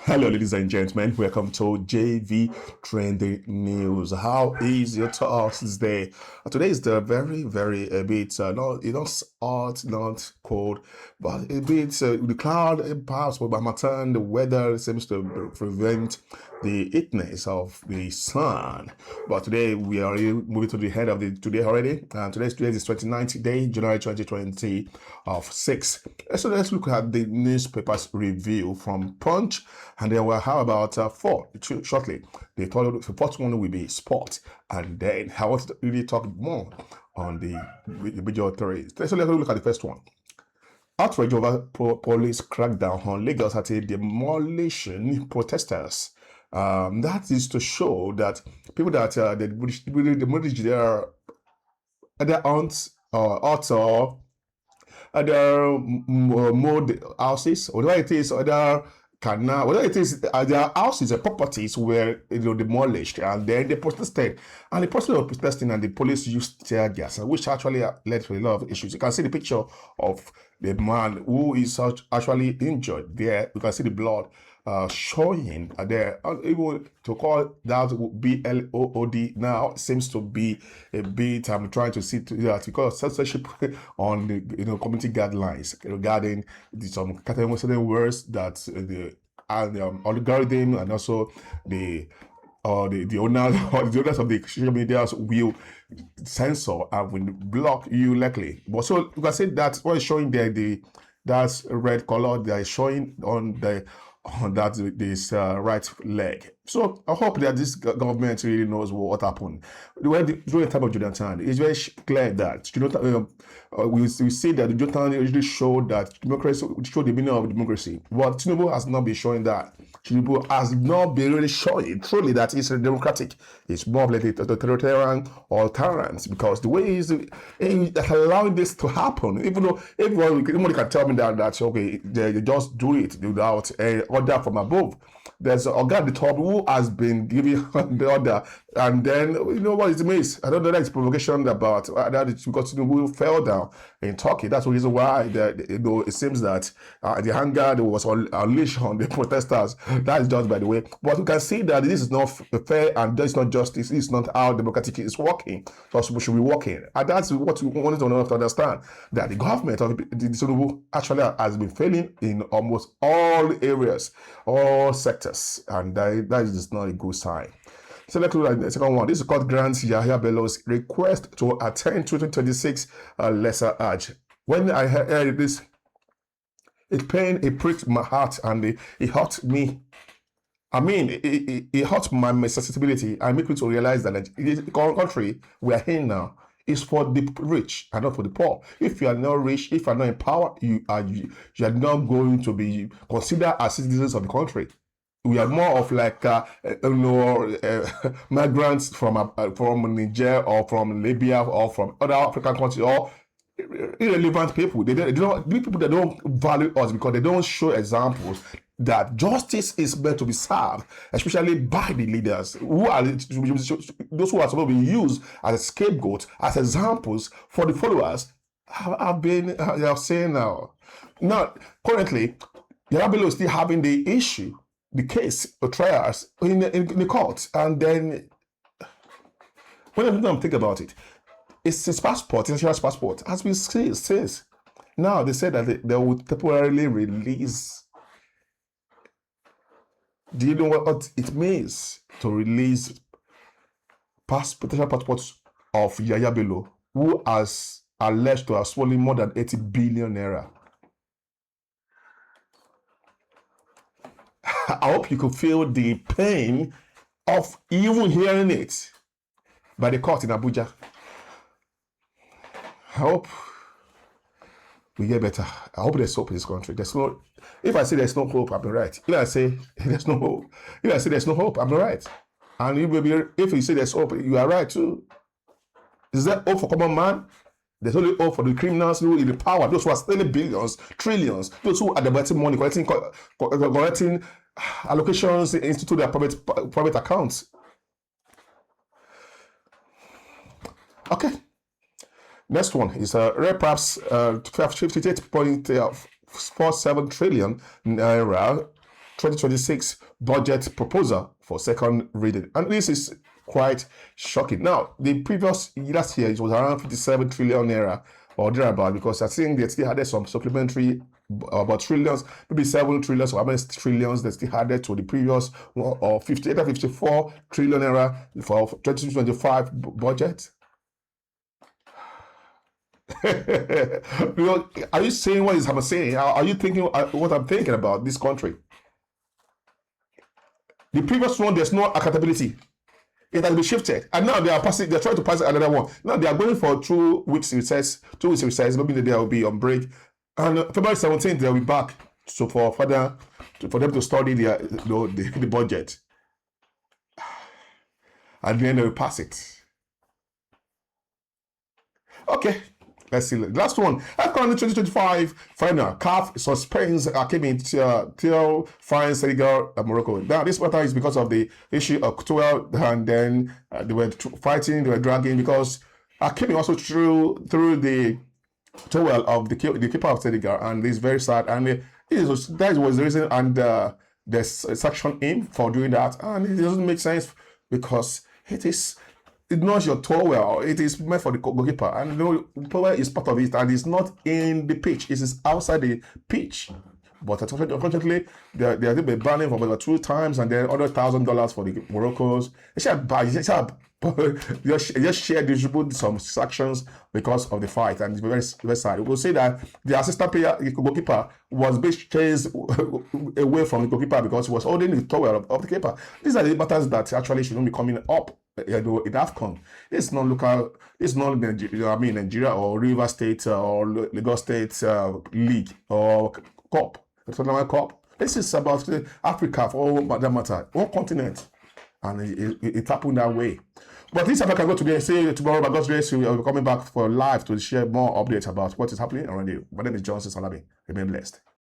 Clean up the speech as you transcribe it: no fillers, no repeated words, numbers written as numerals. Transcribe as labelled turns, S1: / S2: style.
S1: Hello, ladies and gentlemen. Welcome to JV Trending News. How is your Thursday? Today is the very a bit not hot, not cold, but a bit the cloud perhaps by my turn. The weather seems to prevent the heatness of the sun. But today we are moving to the end of the today already, and today is 29th day, January 2026. So let's look at the newspapers review from Punch. And then we'll have about four shortly. The first one will be sport. And then I want to really talk more on the major theories. So let's look at the first one. Outrage over police crackdown on Lagos anti-demolition protesters. That is to show that people that demolish their other aunts or other mode houses, whatever it is, other canal, whatever it is, their houses and properties were demolished, and then they protested. And the process of protesting, and the police used tear gas, which actually led to a lot of issues. You can see the picture of the man who is actually injured there. You can see the blood showing there. Even to call that BLOOD now seems to be a bit. I'm trying to see that because censorship on the community guidelines regarding some certain words that the algorithm and also the owners or the owners of the social medias will censor and will block you likely. But so you can say that what is showing there, that's red color that is showing on this right leg. So I hope that this government really knows what happened. During the time of Jonathan, it's very clear that we see that Jonathan usually showed that democracy, showed the meaning of democracy. But Tinubu has not been showing that. Tinubu has not been really showing truly that it's democratic. It's more like the authoritarian or tyrants, because the way he's allowing this to happen, even though everybody can tell me that okay, they just do it without a order from above. There's a guy at the top who has been giving the order, and then what is the miss? I don't know that it's provocation about that it's because Tinubu fell down in Turkey. That's the reason why it seems that the anger that was unleashed on the protesters. That is just by the way. But you can see that this is not fair and this is not justice. This is not how democratic is working. So we should be working. And that's what we wanted to understand, that the government of the Tinubu actually has been failing in almost all areas, all sectors. And that is not a good sign. So let's look at the second one. This is called grants Yahaya Bello's request to attend 2026 lesser Hajj. When I heard this, it pained, it pricked my heart, and it hurt me. I mean, it hurt my sensibility and make me to realize that the country we are in now is for the rich and not for the poor. If you are not rich, if you are not in power, you are not going to be considered as citizens of the country. We are more of like migrants from Niger or from Libya or from other African countries, or irrelevant people. They don't people that don't value us because they don't show examples that justice is meant to be served, especially by the leaders who are those who are supposed to be used as a scapegoat, as examples for the followers. Have saying now. Now, currently, Yahaya Bello is still having the issue, the case or trials in the court, and then when I think about it, it's his passport, his insurance passport, has been seized. Now they said that they would temporarily release. Do you know what it means to release potential passports of Yahaya Bello, who has alleged to have stolen more than 80 billion naira? I hope you could feel the pain of even hearing it by the court in Abuja. I hope we get better. I hope there's hope in this country. If I say there's no hope, I'm right. If I say there's no hope, I'm right. And if you say there's hope, you are right too. Is there hope for common man? There's only hope for the criminals who in the power, those who are stealing billions, trillions, those who are diverting money, collecting allocations into their private accounts. Okay. Next one is perhaps 58.47 trillion naira 2026 budget proposal for second reading. And this is quite shocking. Now, the previous last year, it was around 57 trillion naira or thereabout, because I think they still had some supplementary about trillions, maybe 7 trillions or how many trillions they still added to the previous or 58 or 54 trillion naira for 2025 budget. Are you saying what I'm saying? Are you thinking what I'm thinking about this country? The previous one, there's no accountability. It has been shifted, and now they are passing. They're trying to pass another one. Now they are going for 2 weeks recess. 2 weeks recess. Maybe they will be on break, and February 17th they'll be back. So for them to study the budget, and then they will pass it. Okay. Let's see. Last one. AFCON 2025 final. CAF suspends Hakimi. Thiaw finds Senegal and Morocco. Now, this matter is because of the issue of Thiaw, and then they were fighting, they were dragging, because Hakimi also threw the towel of the keeper of Senegal, and it's very sad. And that was the reason, and they sanctioned him for doing that. And it doesn't make sense, because it's not your towel. It is meant for the goalkeeper, and the towel is part of it, and it's not in the pitch. It is outside the pitch. But unfortunately, they are banning for about 2 times, and then other $1,000 for the Moroccos. Just distribute some sanctions because of the fight, and it's very, very sad. We will say that the assistant player, the goalkeeper, was being chased away from the goalkeeper because he was holding the towel of the keeper. These are the matters that actually shouldn't be coming up in AFCON. It's not local. It's not Nigeria or River State or Lagos State League or Cup. Cup. This is about Africa for all that matter, one continent, and it happened that way. But this I can go today. Say tomorrow, by God's grace, we will be coming back for live to share more updates about what is happening around you. My name is Johnson Salabi. Remain blessed.